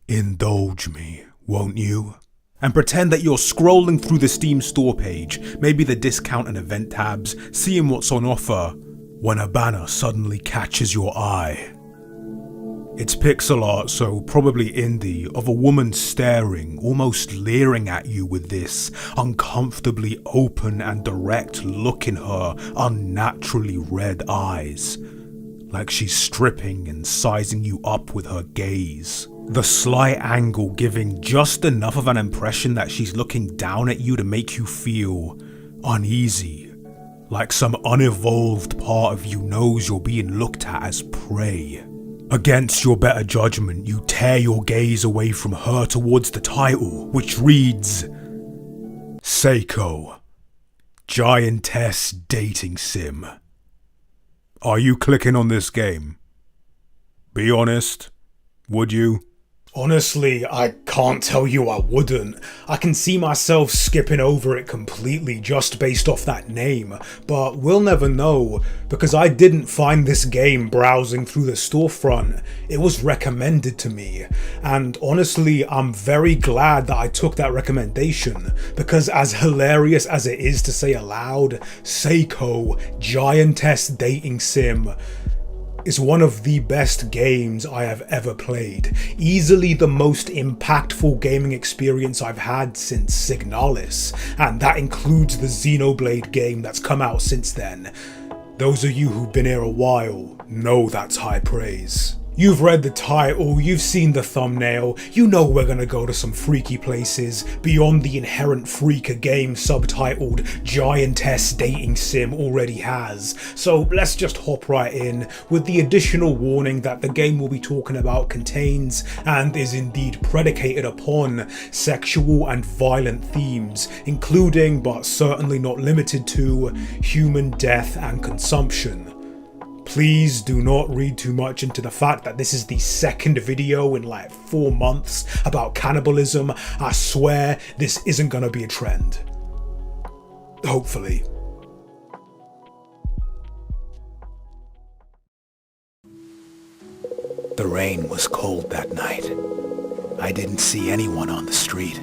Indulge me, won't you? And pretend that you're scrolling through the Steam store page, maybe the discount and event tabs, seeing what's on offer, when a banner suddenly catches your eye. It's pixel art, so probably indie, of a woman staring, almost leering at you with this uncomfortably open and direct look in her unnaturally red eyes, like she's stripping and sizing you up with her gaze. The slight angle giving just enough of an impression that she's looking down at you to make you feel uneasy, like some unevolved part of you knows you're being looked at as prey. Against your better judgment, you tear your gaze away from her towards the title, which reads Saeko, Giantess Dating Sim. Are you clicking on this game? Be honest, would you? Honestly, I can't tell you I wouldn't. I can see myself skipping over it completely just based off that name, but we'll never know, because I didn't find this game browsing through the storefront. It was recommended to me, and honestly, I'm very glad that I took that recommendation, because as hilarious as it is to say aloud, Saeko, Giantess Dating Sim, is one of the best games I have ever played. Easily the most impactful gaming experience I've had since Signalis, and that includes the Xenoblade game that's come out since then. Those of you who've been here a while know that's high praise. You've read the title, you've seen the thumbnail, you know we're gonna go to some freaky places beyond the inherent freak a game subtitled Giantess Dating Sim already has. So let's just hop right in with the additional warning that the game we'll be talking about contains and is indeed predicated upon sexual and violent themes, including but certainly not limited to human death and consumption. Please do not read too much into the fact that this is the second video in like 4 months about cannibalism. I swear this isn't gonna be a trend. Hopefully. The rain was cold that night. I didn't see anyone on the street.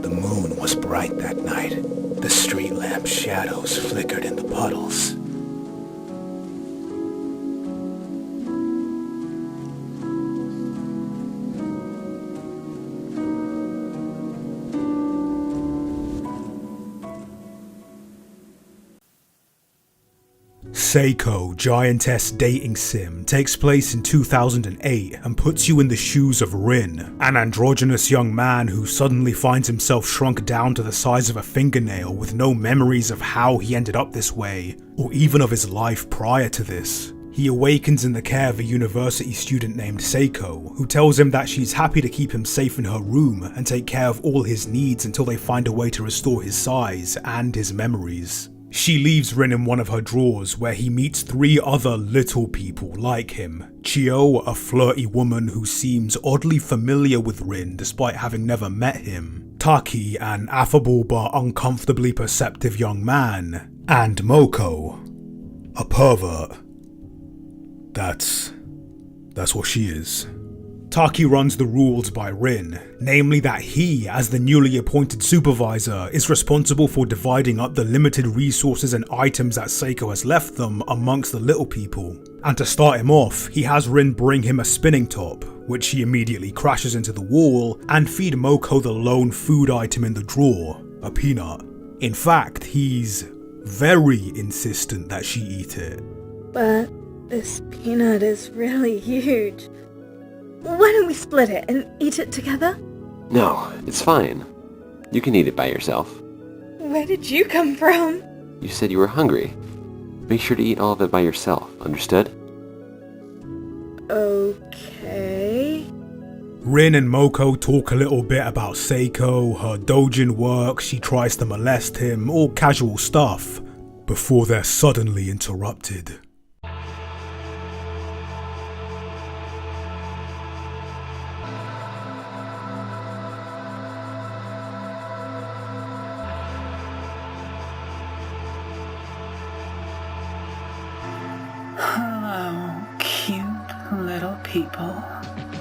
The moon was bright that night. The street lamp shadows flickered in the puddles. Saeko, Giantess Dating Sim takes place in 2008 and puts you in the shoes of Rin, an androgynous young man who suddenly finds himself shrunk down to the size of a fingernail with no memories of how he ended up this way, or even of his life prior to this. He awakens in the care of a university student named Saeko, who tells him that she's happy to keep him safe in her room and take care of all his needs until they find a way to restore his size and his memories. She leaves Rin in one of her drawers where he meets 3 other little people like him. Chio, a flirty woman who seems oddly familiar with Rin despite having never met him. Taki, an affable but uncomfortably perceptive young man. And Moko, a pervert. That's what she is. Taki runs the rules by Rin, namely that he, as the newly appointed supervisor, is responsible for dividing up the limited resources and items that Saeko has left them amongst the little people. And to start him off, he has Rin bring him a spinning top, which he immediately crashes into the wall, and feed Moko the lone food item in the drawer, a peanut. In fact, he's very insistent that she eat it. But this peanut is really huge. Why don't we split it and eat it together? No, it's fine. You can eat it by yourself. Where did you come from? You said you were hungry. Make sure to eat all of it by yourself, understood? Okay. Rin and Moko talk a little bit about Saeko, her doujin work, she tries to molest him, all casual stuff, before they're suddenly interrupted. Hello, cute. people.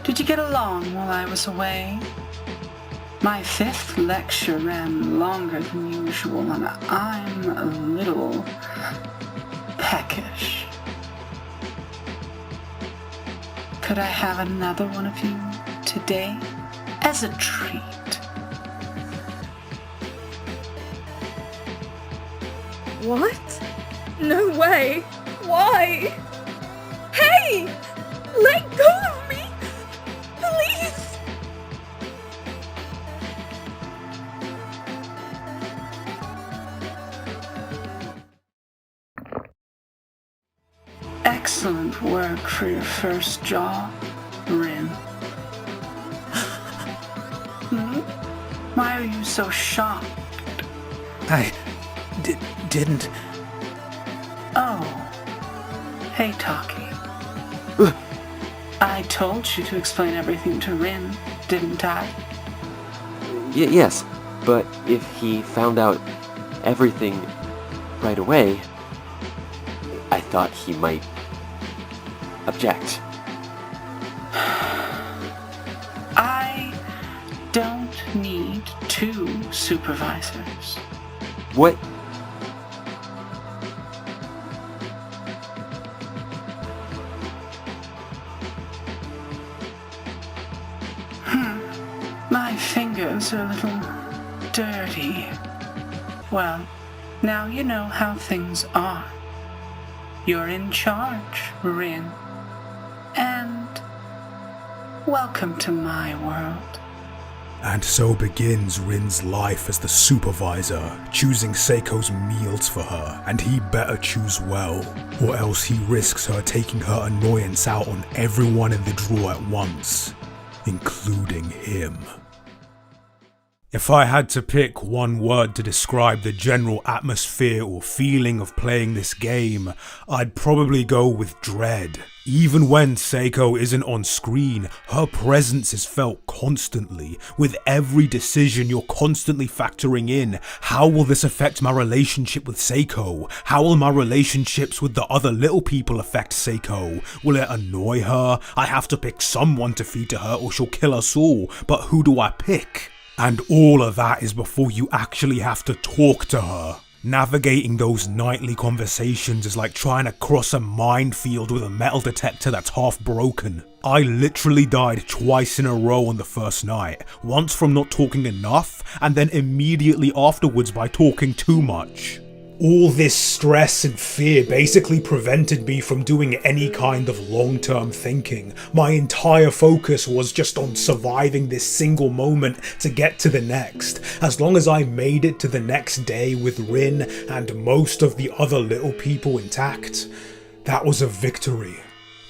Did you get along while I was away? My 5th lecture ran longer than usual, and I'm a little peckish. Could I have another one of you today as a treat? What? No way. Why? Hey! Let go of me! Please! Excellent work for your first job, Rin. Why are you so shocked? I didn't... Oh. Hey, Taki. I told you to explain everything to Rin, didn't I? Yes, but if he found out everything right away, I thought he might object. I don't need 2 supervisors. What? My fingers are a little dirty. Well, now you know how things are. You're in charge, Rin. And welcome to my world. And so begins Rin's life as the supervisor, choosing Saeko's meals for her, and he better choose well, or else he risks her taking her annoyance out on everyone in the drawer at once, including him. If I had to pick one word to describe the general atmosphere or feeling of playing this game, I'd probably go with dread. Even when Saeko isn't on screen, her presence is felt constantly. With every decision, you're constantly factoring in, how will this affect my relationship with Saeko? How will my relationships with the other little people affect Saeko? Will it annoy her? I have to pick someone to feed to her or she'll kill us all, but who do I pick? And all of that is before you actually have to talk to her. Navigating those nightly conversations is like trying to cross a minefield with a metal detector that's half broken. I literally died twice in a row on the first night, once from not talking enough, and then immediately afterwards by talking too much. All this stress and fear basically prevented me from doing any kind of long-term thinking. My entire focus was just on surviving this single moment to get to the next. As long as I made it to the next day with Rin and most of the other little people intact, that was a victory.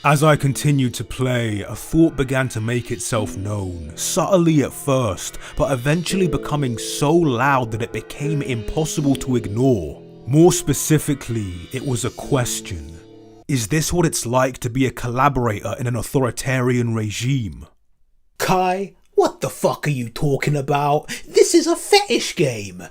As I continued to play, a thought began to make itself known, subtly at first, but eventually becoming so loud that it became impossible to ignore. More specifically, it was a question. Is this what it's like to be a collaborator in an authoritarian regime? Kai, what the fuck are you talking about? This is a fetish game!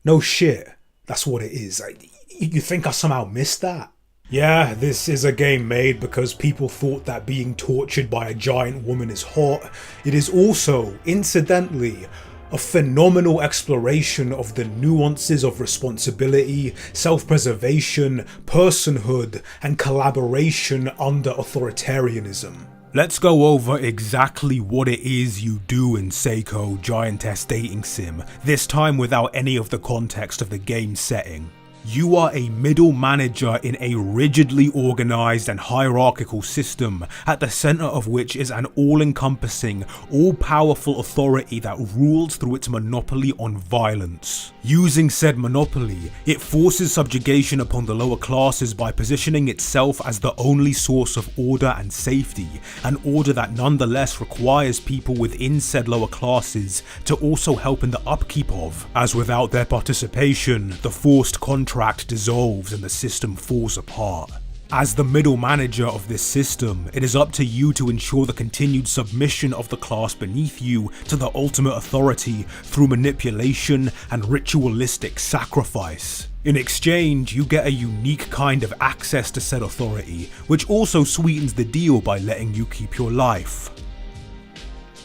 No shit, that's what it is. You think I somehow missed that? Yeah, this is a game made because people thought that being tortured by a giant woman is hot. It is also, incidentally, a phenomenal exploration of the nuances of responsibility, self-preservation, personhood, and collaboration under authoritarianism. Let's go over exactly what it is you do in Saeko Giantess Dating Sim, this time without any of the context of the game setting. You are a middle manager in a rigidly organised and hierarchical system, at the centre of which is an all-encompassing, all-powerful authority that rules through its monopoly on violence. Using said monopoly, it forces subjugation upon the lower classes by positioning itself as the only source of order and safety, an order that nonetheless requires people within said lower classes to also help in the upkeep of, as without their participation, the forced contract dissolves and the system falls apart. As the middle manager of this system, it is up to you to ensure the continued submission of the class beneath you to the ultimate authority through manipulation and ritualistic sacrifice. In exchange, you get a unique kind of access to said authority, which also sweetens the deal by letting you keep your life.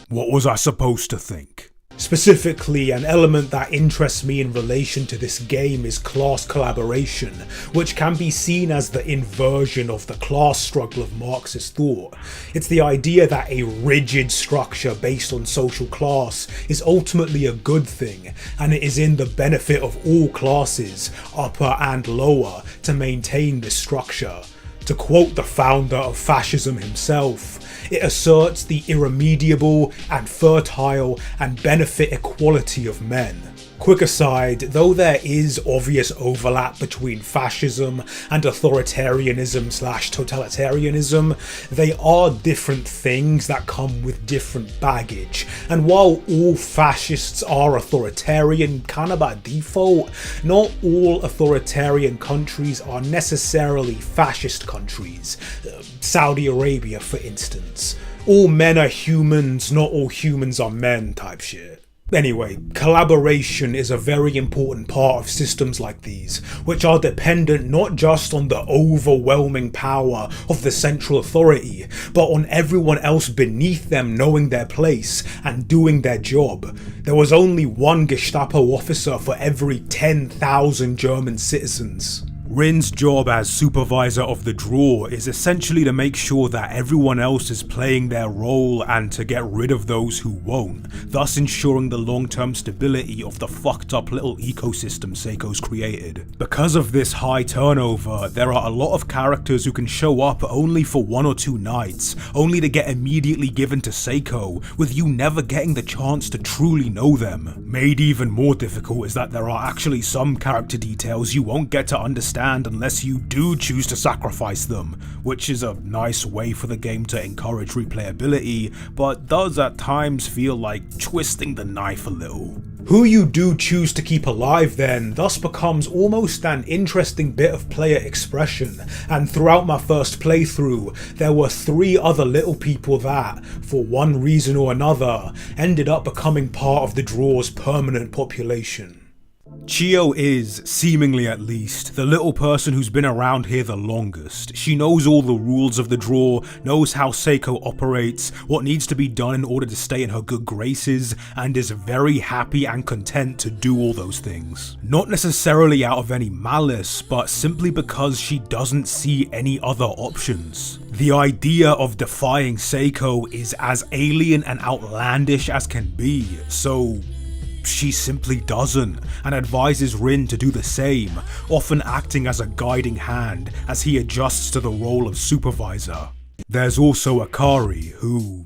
What was I supposed to think? Specifically, an element that interests me in relation to this game is class collaboration, which can be seen as the inversion of the class struggle of Marxist thought. It's the idea that a rigid structure based on social class is ultimately a good thing, and it is in the benefit of all classes, upper and lower, to maintain this structure. To quote the founder of fascism himself, it asserts the irremediable and fertile and benefit equality of men. Quick aside, though there is obvious overlap between fascism and authoritarianism/totalitarianism, they are different things that come with different baggage, and while all fascists are authoritarian kinda by default, not all authoritarian countries are necessarily fascist countries. Saudi Arabia, for instance. All men are humans, not all humans are men type shit. Anyway, collaboration is a very important part of systems like these, which are dependent not just on the overwhelming power of the central authority, but on everyone else beneath them knowing their place and doing their job. There was only one Gestapo officer for every 10,000 German citizens. Rin's job as supervisor of the draw is essentially to make sure that everyone else is playing their role and to get rid of those who won't, thus ensuring the long-term stability of the fucked up little ecosystem Saeko's created. Because of this high turnover, there are a lot of characters who can show up only for 1 or 2 nights, only to get immediately given to Saeko, with you never getting the chance to truly know them. Made even more difficult is that there are actually some character details you won't get to understand unless you do choose to sacrifice them, which is a nice way for the game to encourage replayability, but does at times feel like twisting the knife a little. Who you do choose to keep alive then thus becomes almost an interesting bit of player expression, and throughout my first playthrough there were 3 other little people that, for one reason or another, ended up becoming part of the draw's permanent population. Chio is, seemingly at least, the little person who's been around here the longest. She knows all the rules of the draw, knows how Saeko operates, what needs to be done in order to stay in her good graces, and is very happy and content to do all those things. Not necessarily out of any malice, but simply because she doesn't see any other options. The idea of defying Saeko is as alien and outlandish as can be, so she simply doesn't, and advises Rin to do the same, often acting as a guiding hand as he adjusts to the role of supervisor. There's also Akari, who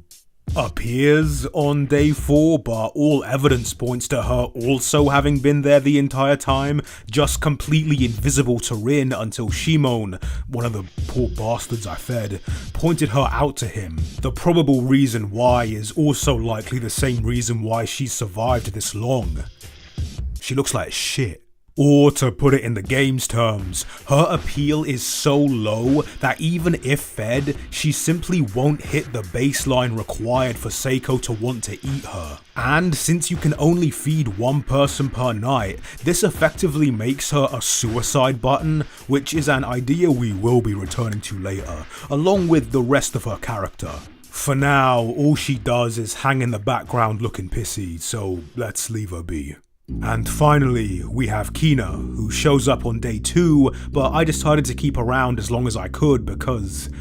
appears on day 4, but all evidence points to her also having been there the entire time, just completely invisible to Rin until Shimon, one of the poor bastards I fed, pointed her out to him. The probable reason why is also likely the same reason why she survived this long. She looks like shit. Or to put it in the game's terms, her appeal is so low that even if fed, she simply won't hit the baseline required for Saeko to want to eat her. And since you can only feed one person per night, this effectively makes her a suicide button, which is an idea we will be returning to later, along with the rest of her character. For now, all she does is hang in the background looking pissy, so let's leave her be. And finally, we have Kina, who shows up on day 2, but I decided to keep around as long as I could because,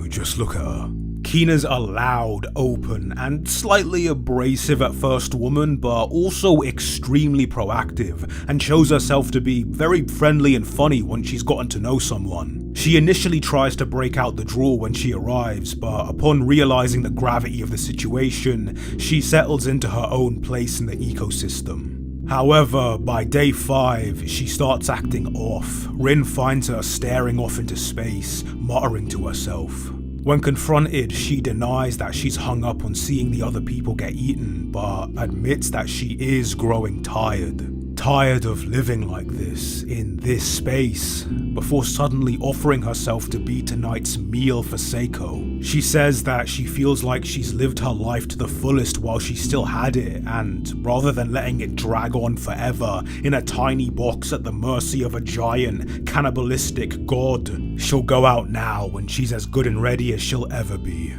just look at her. Kina's a loud, open, and slightly abrasive at first woman, but also extremely proactive, and shows herself to be very friendly and funny once she's gotten to know someone. She initially tries to break out the draw when she arrives, but upon realizing the gravity of the situation, she settles into her own place in the ecosystem. However, by day 5, she starts acting off. Rin finds her staring off into space, muttering to herself. When confronted, she denies that she's hung up on seeing the other people get eaten, but admits that she is growing tired. tired of living like this, in this space, before suddenly offering herself to be tonight's meal for Saeko. She says that she feels like she's lived her life to the fullest while she still had it, and rather than letting it drag on forever in a tiny box at the mercy of a giant, cannibalistic god, she'll go out now when she's as good and ready as she'll ever be.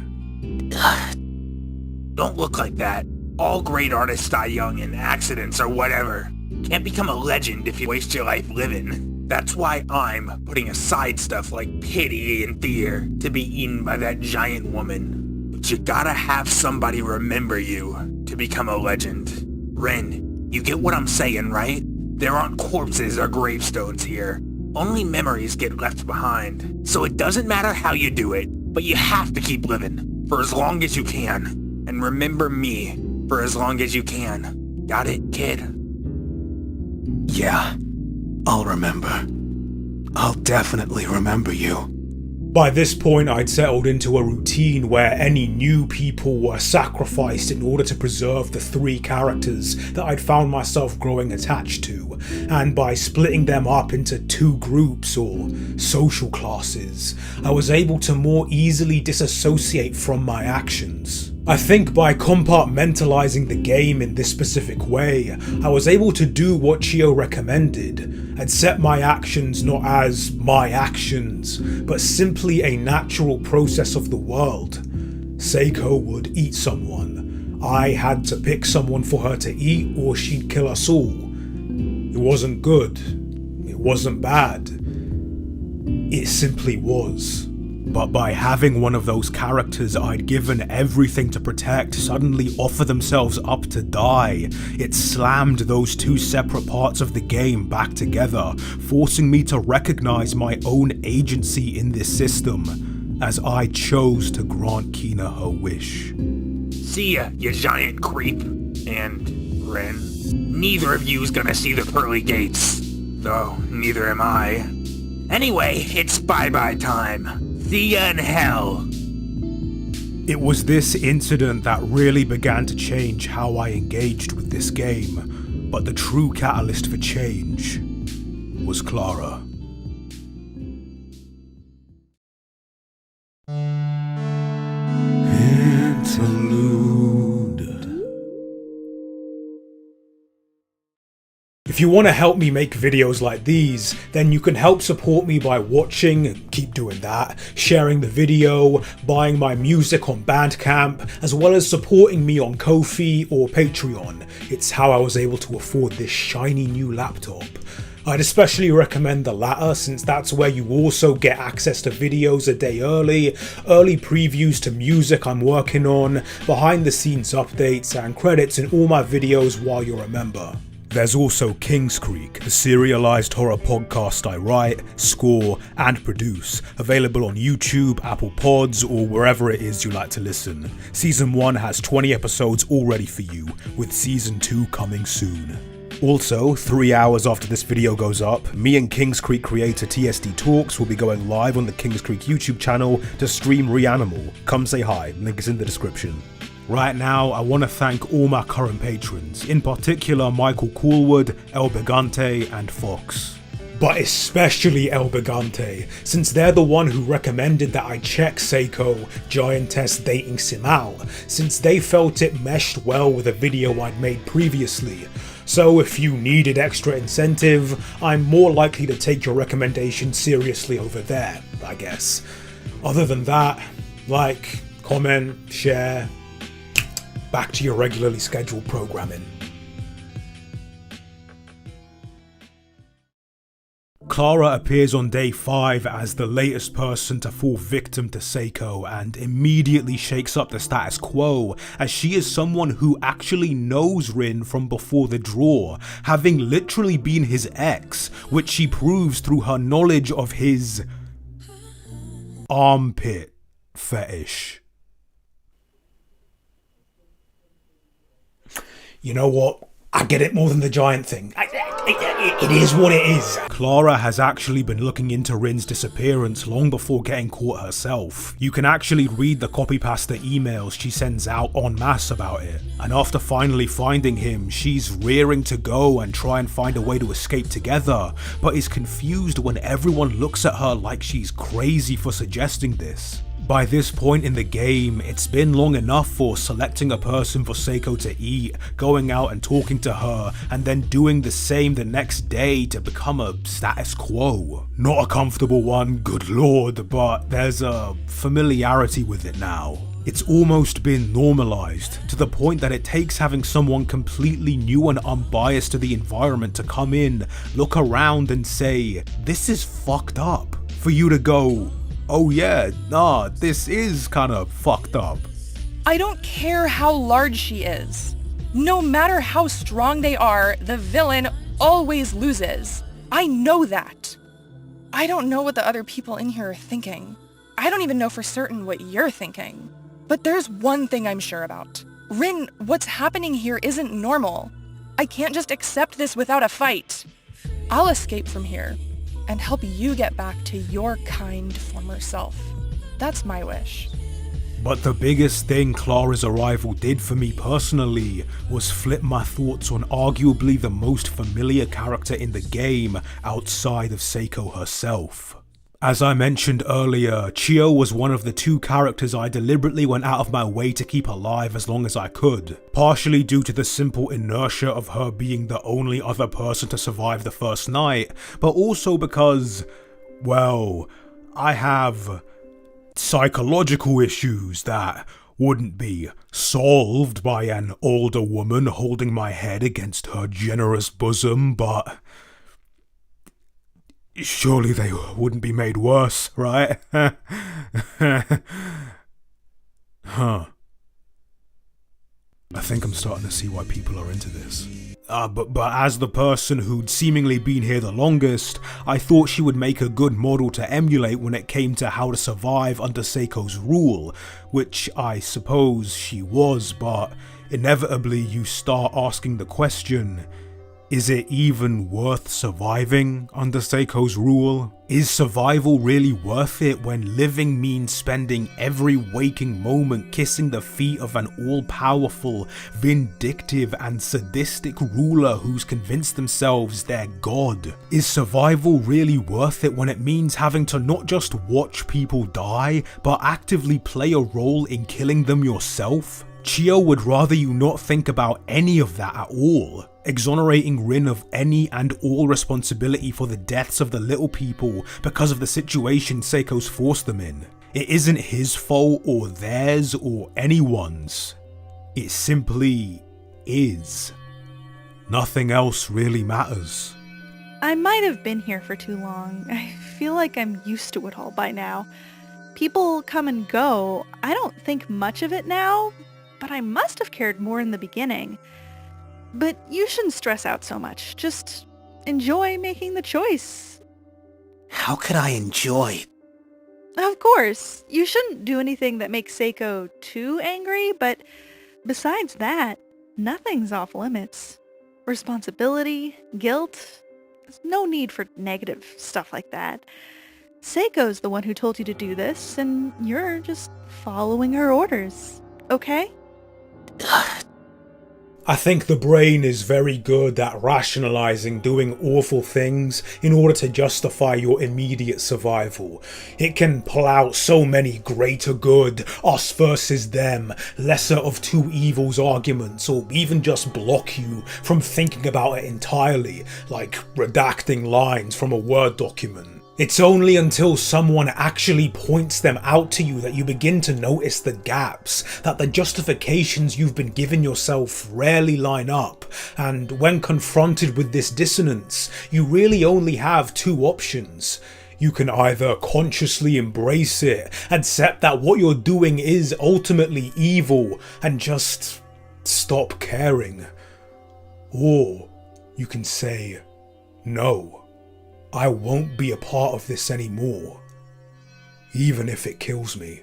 Don't look like that. All great artists die young in accidents or whatever. Can't become a legend if you waste your life living. That's why I'm putting aside stuff like pity and fear to be eaten by that giant woman. But you gotta have somebody remember you to become a legend. Rin, you get what I'm saying, right? There aren't corpses or gravestones here. Only memories get left behind. So it doesn't matter how you do it, but you have to keep living for as long as you can. And remember me for as long as you can. Got it, kid? Yeah, I'll remember. I'll definitely remember you. By this point, I'd settled into a routine where any new people were sacrificed in order to preserve the 3 characters that I'd found myself growing attached to, and by splitting them up into 2 groups or social classes, I was able to more easily disassociate from my actions. I think by compartmentalizing the game in this specific way, I was able to do what Chio recommended, and set my actions not as my actions, but simply a natural process of the world. Saeko would eat someone. I had to pick someone for her to eat or she'd kill us all. It wasn't good. It wasn't bad. It simply was. But by having one of those characters I'd given everything to protect suddenly offer themselves up to die, it slammed those 2 separate parts of the game back together, forcing me to recognize my own agency in this system, as I chose to grant Kina her wish. See ya, you giant creep. And, Ren, neither of you's gonna see the pearly gates. Though, neither am I. Anyway, it's bye-bye time. See ya in hell. It was this incident that really began to change how I engaged with this game, but the true catalyst for change was Clara. If you want to help me make videos like these, then you can help support me by watching, keep doing that, sharing the video, buying my music on Bandcamp, as well as supporting me on Ko-fi or Patreon. It's how I was able to afford this shiny new laptop. I'd especially recommend the latter, since that's where you also get access to videos a day early previews to music I'm working on, behind the scenes updates, and credits in all my videos while you're a member. There's also Kingscreek, the serialized horror podcast I write, score, and produce, available on YouTube, Apple Pods, or wherever it is you like to listen. Season 1 has 20 episodes all ready for you, with Season 2 coming soon. Also, 3 hours after this video goes up, me and Kingscreek creator TSD Talks will be going live on the Kingscreek YouTube channel to stream Reanimal. Come say hi, link is in the description. Right now, I want to thank all my current patrons, in particular Michael Coolwood, El Bigante, and Fox. But especially El Bigante, since they're the one who recommended that I check Saeko Giantess dating sim out, since they felt it meshed well with a video I'd made previously. So if you needed extra incentive, I'm more likely to take your recommendation seriously over there, I guess. Other than that, like, comment, share, back to your regularly scheduled programming. Clara appears on day 5 as the latest person to fall victim to Saeko and immediately shakes up the status quo, as she is someone who actually knows Rin from before the draw, having literally been his ex, which she proves through her knowledge of his armpit fetish. You know what? I get it more than the giant thing. It is what it is. Clara has actually been looking into Rin's disappearance long before getting caught herself. You can actually read the copy-pasta emails she sends out en masse about it. And after finally finding him, she's rearing to go and try and find a way to escape together, but is confused when everyone looks at her like she's crazy for suggesting this. By this point in the game, it's been long enough for selecting a person for Saeko to eat, going out and talking to her, and then doing the same the next day to become a status quo. Not a comfortable one, good lord, but there's a familiarity with it now. It's almost been normalized, to the point that it takes having someone completely new and unbiased to the environment to come in, look around and say, "This is fucked up," for you to go, "Oh yeah, nah, this is kinda fucked up." I don't care how large she is. No matter how strong they are, the villain always loses. I know that. I don't know what the other people in here are thinking. I don't even know for certain what you're thinking. But there's one thing I'm sure about. Rin, what's happening here isn't normal. I can't just accept this without a fight. I'll escape from here and help you get back to your kind former self. That's my wish. But the biggest thing Clara's arrival did for me personally was flip my thoughts on arguably the most familiar character in the game outside of Saeko herself. As I mentioned earlier, Chio was one of the two characters I deliberately went out of my way to keep alive as long as I could, partially due to the simple inertia of her being the only other person to survive the first night, but also because, well, I have psychological issues that wouldn't be solved by an older woman holding my head against her generous bosom, but surely they wouldn't be made worse, right? Huh. I think I'm starting to see why people are into this. But as the person who'd seemingly been here the longest, I thought she would make a good model to emulate when it came to how to survive under Saeko's rule, which I suppose she was, but inevitably you start asking the question, is it even worth surviving under Saeko's rule? Is survival really worth it when living means spending every waking moment kissing the feet of an all-powerful, vindictive and sadistic ruler who's convinced themselves they're God? Is survival really worth it when it means having to not just watch people die, but actively play a role in killing them yourself? Chio would rather you not think about any of that at all, exonerating Rin of any and all responsibility for the deaths of the little people because of the situation Saeko's forced them in. It isn't his fault or theirs or anyone's. It simply is. Nothing else really matters. I might have been here for too long. I feel like I'm used to it all by now. People come and go. I don't think much of it now, but I must have cared more in the beginning. But you shouldn't stress out so much. Just enjoy making the choice. How could I enjoy? Of course, you shouldn't do anything that makes Saeko too angry, but besides that, nothing's off limits. Responsibility, guilt, there's no need for negative stuff like that. Saeko's the one who told you to do this, and you're just following her orders, okay? I think the brain is very good at rationalizing doing awful things in order to justify your immediate survival. It can pull out so many greater good, us versus them, lesser of two evils arguments, or even just block you from thinking about it entirely, like redacting lines from a Word document. It's only until someone actually points them out to you that you begin to notice the gaps, that the justifications you've been giving yourself rarely line up, and when confronted with this dissonance, you really only have two options. You can either consciously embrace it, accept that what you're doing is ultimately evil, and just stop caring. Or you can say, no. I won't be a part of this anymore, even if it kills me.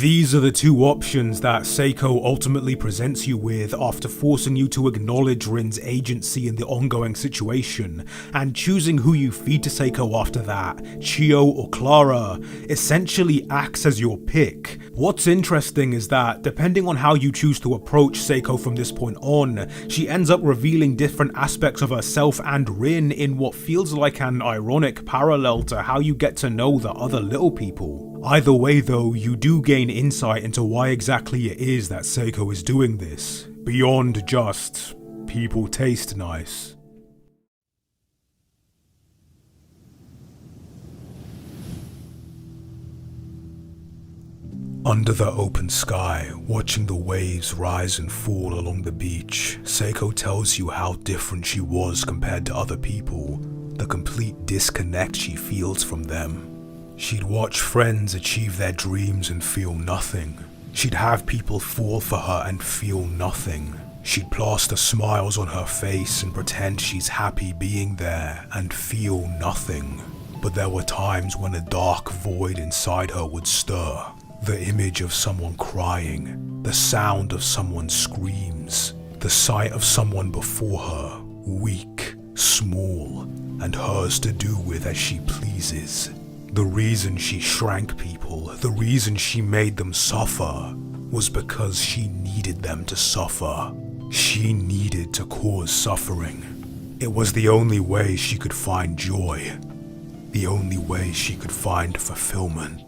These are the two options that Saeko ultimately presents you with after forcing you to acknowledge Rin's agency in the ongoing situation, and choosing who you feed to Saeko after that, Chio or Clara, essentially acts as your pick. What's interesting is that, depending on how you choose to approach Saeko from this point on, she ends up revealing different aspects of herself and Rin in what feels like an ironic parallel to how you get to know the other little people. Either way though, you do gain insight into why exactly it is that Saeko is doing this, beyond just people taste nice. Under the open sky, watching the waves rise and fall along the beach, Saeko tells you how different she was compared to other people, the complete disconnect she feels from them. She'd watch friends achieve their dreams and feel nothing. She'd have people fall for her and feel nothing. She'd plaster smiles on her face and pretend she's happy being there and feel nothing. But there were times when a dark void inside her would stir. The image of someone crying, the sound of someone's screams, the sight of someone before her, weak, small, and hers to do with as she pleases. The reason she shrank people, the reason she made them suffer, was because she needed them to suffer. She needed to cause suffering. It was the only way she could find joy, the only way she could find fulfillment.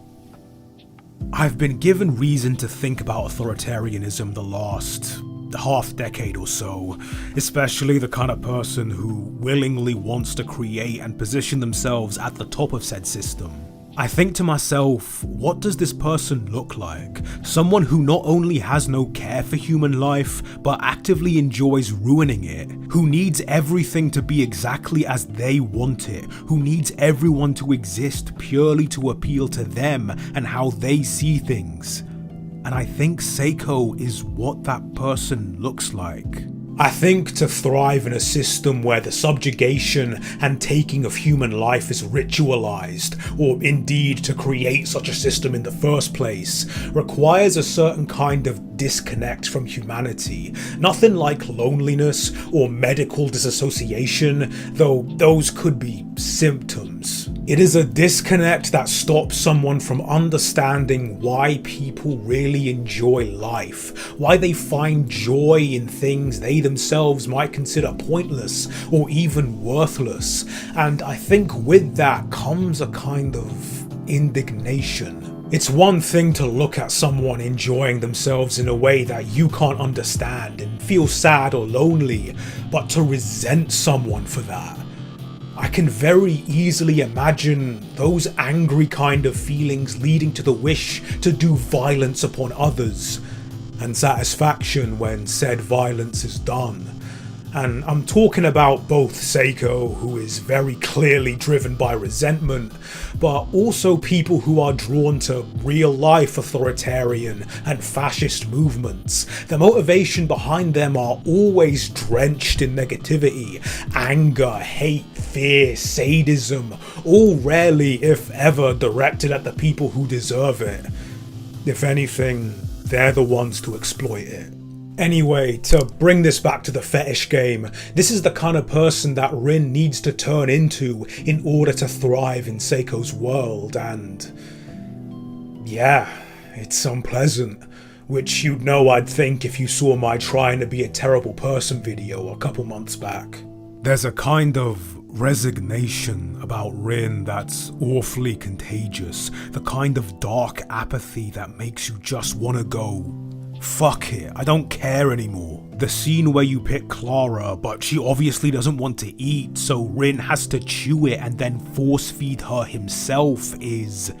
I've been given reason to think about authoritarianism the last half-decade or so, especially the kind of person who willingly wants to create and position themselves at the top of said system. I think to myself, what does this person look like? Someone who not only has no care for human life, but actively enjoys ruining it, who needs everything to be exactly as they want it, who needs everyone to exist purely to appeal to them and how they see things. And I think Saeko is what that person looks like. I think to thrive in a system where the subjugation and taking of human life is ritualized, or indeed to create such a system in the first place, requires a certain kind of disconnect from humanity. Nothing like loneliness or medical disassociation, though those could be symptoms. It is a disconnect that stops someone from understanding why people really enjoy life, why they find joy in things they themselves might consider pointless or even worthless. And I think with that comes a kind of indignation. It's one thing to look at someone enjoying themselves in a way that you can't understand and feel sad or lonely, but to resent someone for that. I can very easily imagine those angry kind of feelings leading to the wish to do violence upon others, and satisfaction when said violence is done. And I'm talking about both Saeko, who is very clearly driven by resentment, but also people who are drawn to real-life authoritarian and fascist movements. The motivation behind them are always drenched in negativity, anger, hate, fear, sadism, all rarely, if ever, directed at the people who deserve it. If anything, they're the ones to exploit it. Anyway, to bring this back to the fetish game, this is the kind of person that Rin needs to turn into in order to thrive in Saeko's world, and yeah, it's unpleasant, which you'd know I'd think if you saw my trying to be a terrible person video a couple months back. There's a kind of resignation about Rin that's awfully contagious, the kind of dark apathy that makes you just want to go, fuck it, I don't care anymore. The scene where you pick Clara, but she obviously doesn't want to eat, so Rin has to chew it and then force feed her himself is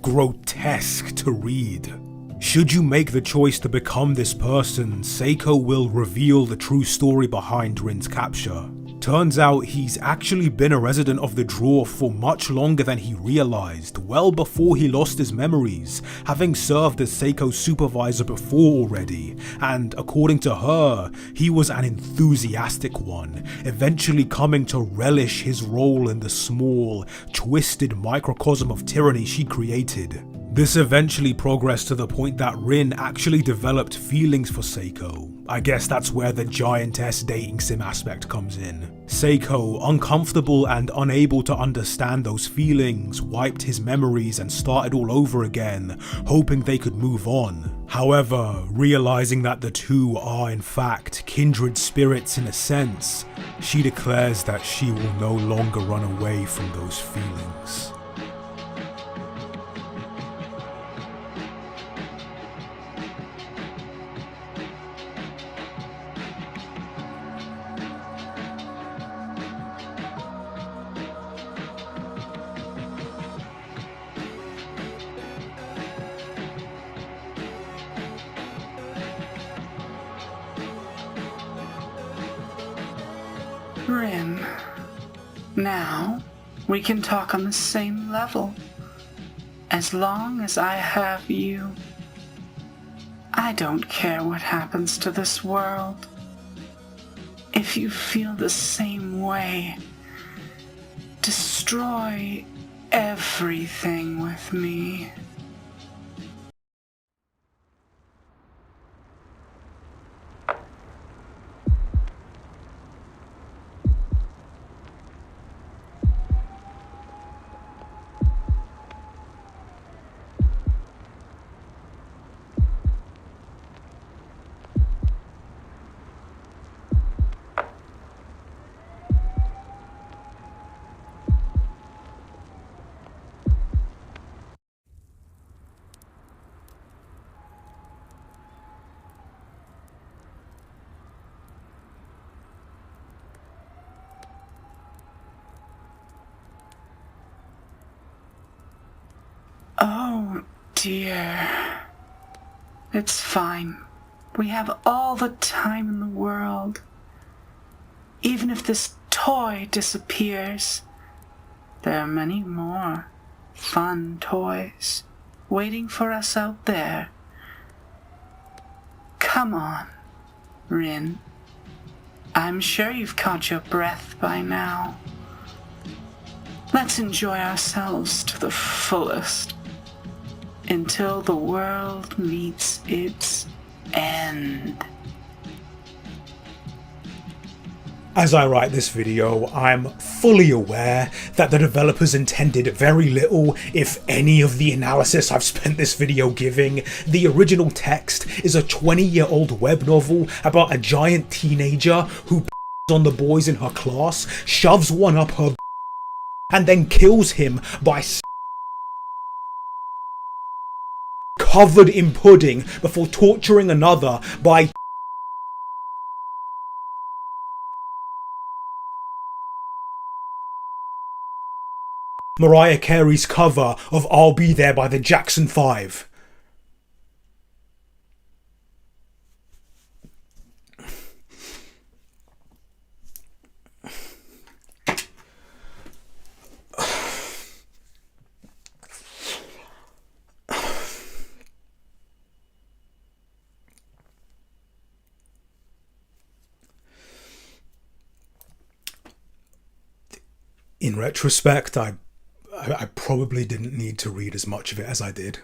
grotesque to read. Should you make the choice to become this person, Saeko will reveal the true story behind Rin's capture. Turns out he's actually been a resident of the draw for much longer than he realized, well before he lost his memories, having served as Saeko's supervisor before already, and according to her, he was an enthusiastic one, eventually coming to relish his role in the small, twisted microcosm of tyranny she created. This eventually progressed to the point that Rin actually developed feelings for Saeko. I guess that's where the giantess dating sim aspect comes in. Saeko, uncomfortable and unable to understand those feelings, wiped his memories and started all over again, hoping they could move on. However, realizing that the two are in fact kindred spirits in a sense, she declares that she will no longer run away from those feelings. Rin, now we can talk on the same level. As long as I have you, I don't care what happens to this world. If you feel the same way, destroy everything with me. Oh dear. It's fine. We have all the time in the world. Even if this toy disappears, there are many more fun toys waiting for us out there. Come on, Rin. I'm sure you've caught your breath by now. Let's enjoy ourselves to the fullest until the world meets its end. As I write this video, I'm fully aware that the developers intended very little, if any, of the analysis I've spent this video giving. The original text is a 20-year-old web novel about a giant teenager who on the boys in her class, shoves one up her and then kills him by covered in pudding before torturing another by Mariah Carey's cover of I'll Be There by the Jackson 5. In retrospect, I probably didn't need to read as much of it as I did.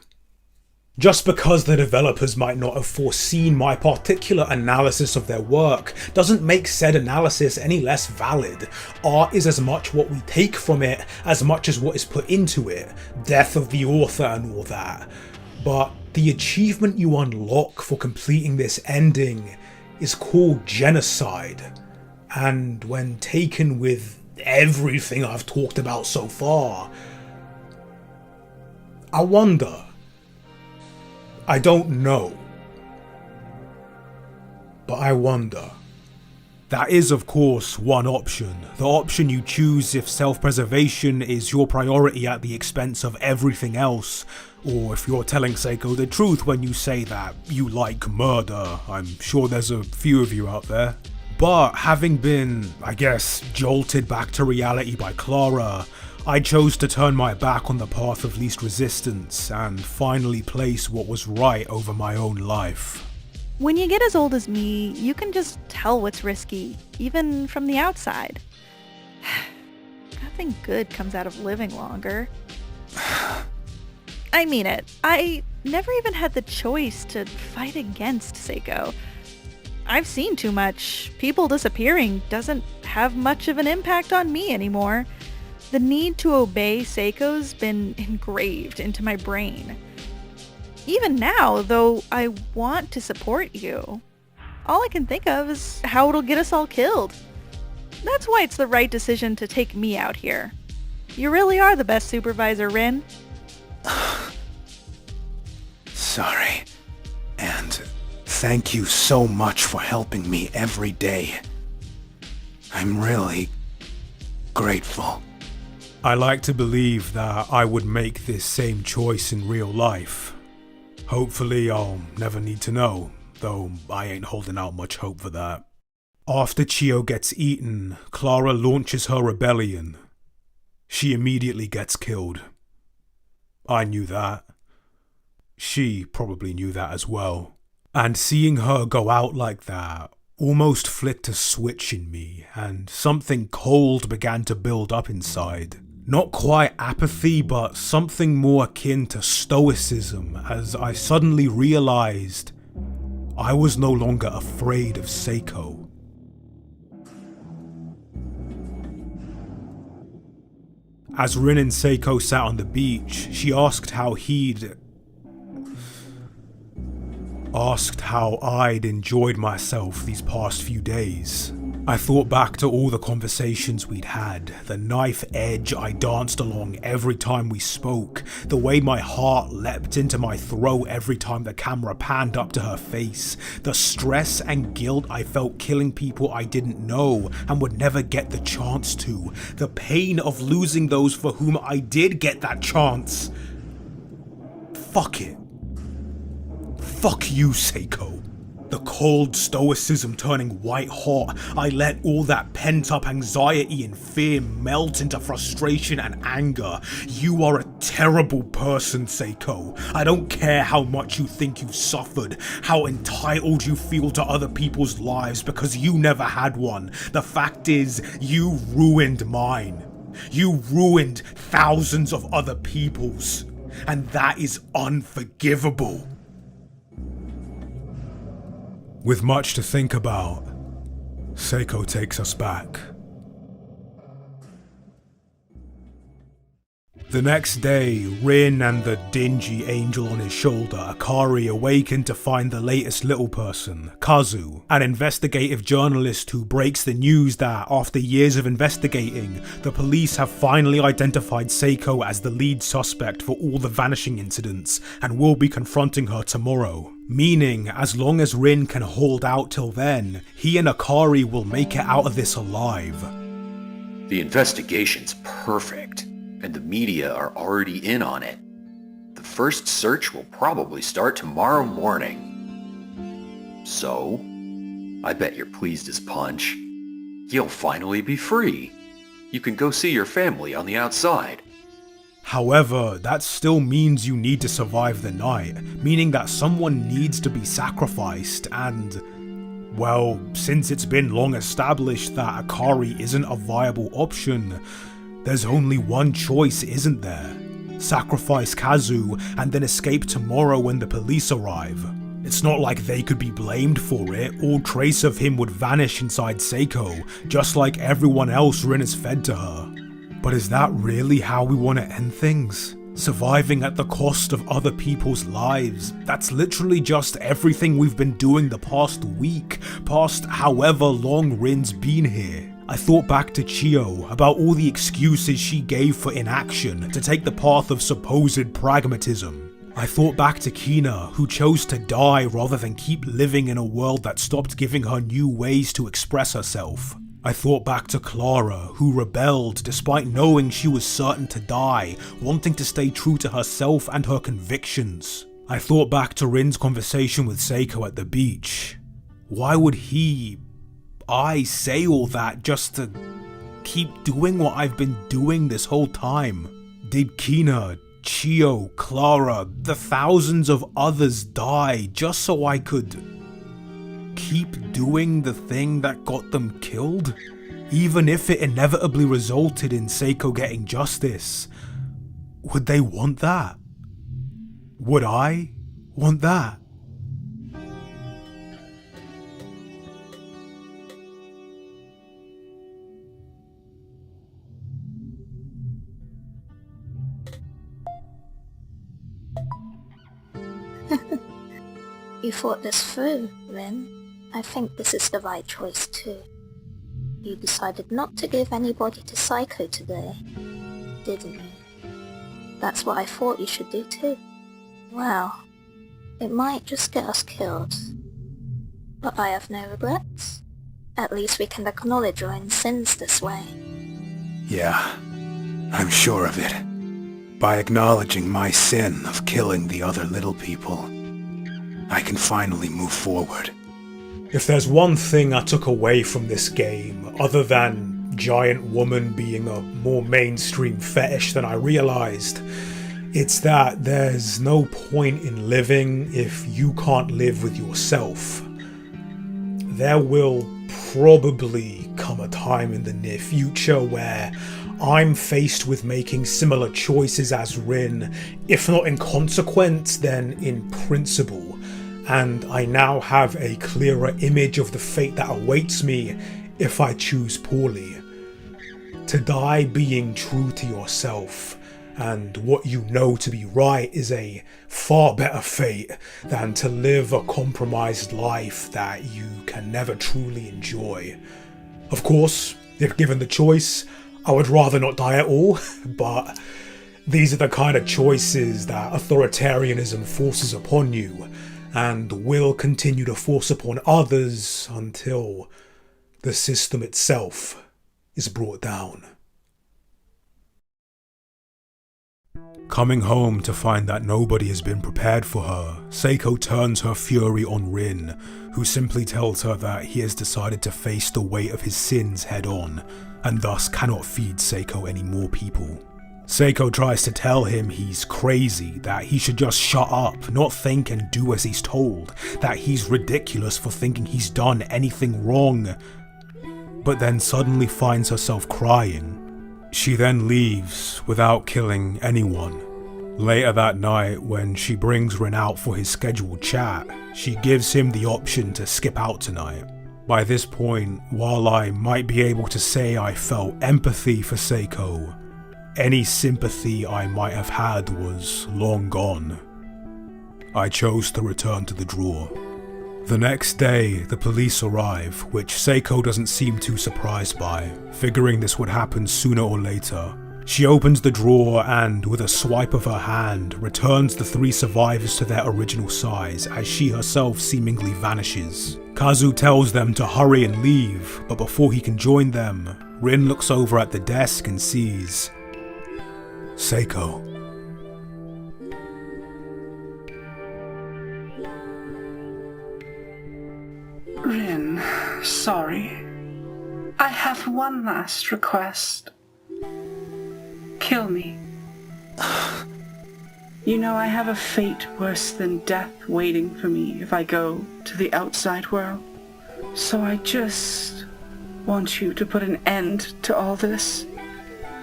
Just because the developers might not have foreseen my particular analysis of their work doesn't make said analysis any less valid. Art is as much what we take from it as much as what is put into it, death of the author and all that. But the achievement you unlock for completing this ending is called genocide, and when taken with everything I've talked about so far, I wonder. I don't know. But I wonder. That is, of course, one option. The option you choose if self-preservation is your priority at the expense of everything else, or if you're telling Saeko the truth when you say that you like murder. I'm sure there's a few of you out there. But having been, I guess, jolted back to reality by Clara, I chose to turn my back on the path of least resistance and finally place what was right over my own life. When you get as old as me, you can just tell what's risky, even from the outside. Nothing good comes out of living longer. I mean it. I never even had the choice to fight against Saeko. I've seen too much. People disappearing doesn't have much of an impact on me anymore. The need to obey Saeko's been engraved into my brain. Even now, though I want to support you, all I can think of is how it'll get us all killed. That's why it's the right decision to take me out here. You really are the best supervisor, Rin. Sorry. And thank you so much for helping me every day. I'm really grateful. I like to believe that I would make this same choice in real life. Hopefully I'll never need to know, though I ain't holding out much hope for that. After Chio gets eaten, Clara launches her rebellion. She immediately gets killed. I knew that. She probably knew that as well. And seeing her go out like that almost flicked a switch in me, and something cold began to build up inside. Not quite apathy, but something more akin to stoicism, as I suddenly realized I was no longer afraid of Saeko. As Rin and Saeko sat on the beach, she asked how I'd enjoyed myself these past few days. I thought back to all the conversations we'd had, the knife edge I danced along every time we spoke, the way my heart leapt into my throat every time the camera panned up to her face, the stress and guilt I felt killing people I didn't know and would never get the chance to, the pain of losing those for whom I did get that chance. Fuck it. Fuck you, Saeko. The cold stoicism turning white hot, I let all that pent-up anxiety and fear melt into frustration and anger. You are a terrible person, Saeko. I don't care how much you think you've suffered, how entitled you feel to other people's lives because you never had one. The fact is, you ruined mine. You ruined thousands of other people's. And that is unforgivable. With much to think about, Saeko takes us back. The next day, Rin and the dingy angel on his shoulder, Akari, awaken to find the latest little person, Kazu, an investigative journalist who breaks the news that, after years of investigating, the police have finally identified Saeko as the lead suspect for all the vanishing incidents and will be confronting her tomorrow. Meaning, as long as Rin can hold out till then, he and Akari will make it out of this alive. The investigation's perfect, and the media are already in on it. The first search will probably start tomorrow morning. So, I bet you're pleased as punch. You'll finally be free. You can go see your family on the outside. However, that still means you need to survive the night, meaning that someone needs to be sacrificed, and, well, since it's been long established that Akari isn't a viable option, there's only one choice, isn't there? Sacrifice Kazu and then escape tomorrow when the police arrive. It's not like they could be blamed for it, all trace of him would vanish inside Saeko, just like everyone else Rin has fed to her. But is that really how we want to end things? Surviving at the cost of other people's lives? That's literally just everything we've been doing the past week, past however long Rin's been here. I thought back to Chio, about all the excuses she gave for inaction, to take the path of supposed pragmatism. I thought back to Kina, who chose to die rather than keep living in a world that stopped giving her new ways to express herself. I thought back to Clara, who rebelled despite knowing she was certain to die, wanting to stay true to herself and her convictions. I thought back to Rin's conversation with Saeko at the beach. Why would I say all that just to keep doing what I've been doing this whole time? Did Kina, Chio, Clara, the thousands of others die just so I could keep doing the thing that got them killed? Even if it inevitably resulted in Saeko getting justice, would they want that? Would I want that? You thought this through, Rin. I think this is the right choice too. You decided not to give anybody to Saeko today, didn't you? That's what I thought you should do too. Well, it might just get us killed. But I have no regrets. At least we can acknowledge our own sins this way. Yeah, I'm sure of it. By acknowledging my sin of killing the other little people, I can finally move forward. If there's one thing I took away from this game, other than giant woman being a more mainstream fetish than I realized, it's that there's no point in living if you can't live with yourself. There will probably come a time in the near future where I'm faced with making similar choices as Rin, if not in consequence, then in principle. And I now have a clearer image of the fate that awaits me if I choose poorly. To die being true to yourself and what you know to be right is a far better fate than to live a compromised life that you can never truly enjoy. Of course, if given the choice, I would rather not die at all, but these are the kind of choices that authoritarianism forces upon you, and will continue to force upon others until the system itself is brought down. Coming home to find that nobody has been prepared for her, Saeko turns her fury on Rin, who simply tells her that he has decided to face the weight of his sins head on, and thus cannot feed Saeko any more people. Saeko tries to tell him he's crazy, that he should just shut up, not think and do as he's told, that he's ridiculous for thinking he's done anything wrong, but then suddenly finds herself crying. She then leaves without killing anyone. Later that night, when she brings Rin out for his scheduled chat, she gives him the option to skip out tonight. By this point, while I might be able to say I felt empathy for Saeko, any sympathy I might have had was long gone. I chose to return to the drawer. The next day, the police arrive, which Saeko doesn't seem too surprised by, figuring this would happen sooner or later. She opens the drawer and, with a swipe of her hand, returns the 3 survivors to their original size as she herself seemingly vanishes. Kazu tells them to hurry and leave, but before he can join them, Rin looks over at the desk and sees Saeko. Rin, sorry. I have one last request. Kill me. You know I have a fate worse than death waiting for me if I go to the outside world. So I just want you to put an end to all this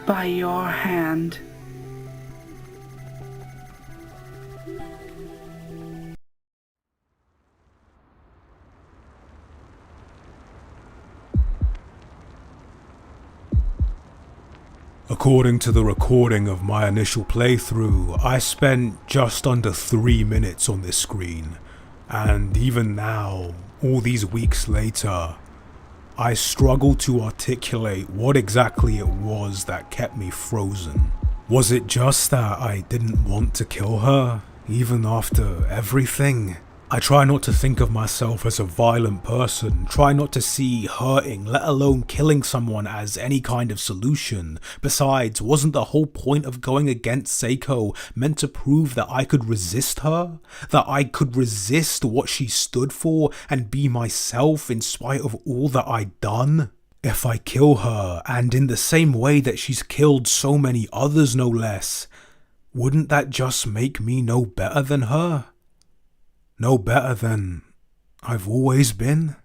by your hand. According to the recording of my initial playthrough, I spent just under 3 minutes on this screen, and even now, all these weeks later, I struggle to articulate what exactly it was that kept me frozen. Was it just that I didn't want to kill her, even after everything? I try not to think of myself as a violent person, try not to see hurting, let alone killing someone as any kind of solution. Besides, wasn't the whole point of going against Saeko meant to prove that I could resist her? That I could resist what she stood for and be myself in spite of all that I'd done? If I kill her, and in the same way that she's killed so many others no less, wouldn't that just make me no better than her? No better than I've always been?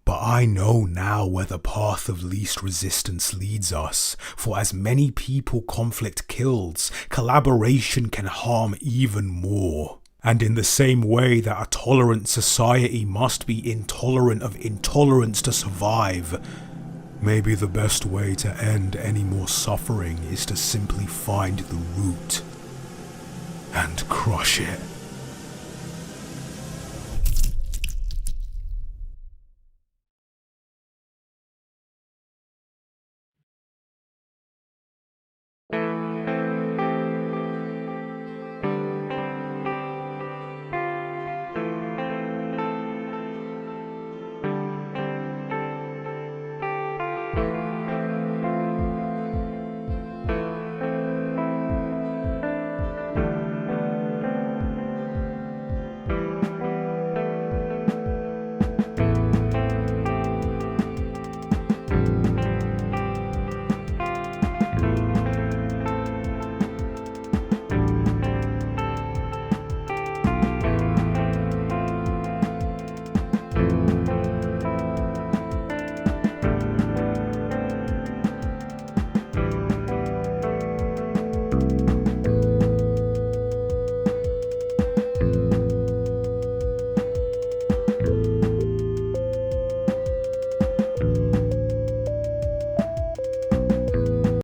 But I know now where the path of least resistance leads us, for as many people conflict kills, collaboration can harm even more. And in the same way that a tolerant society must be intolerant of intolerance to survive, maybe the best way to end any more suffering is to simply find the root and crush it.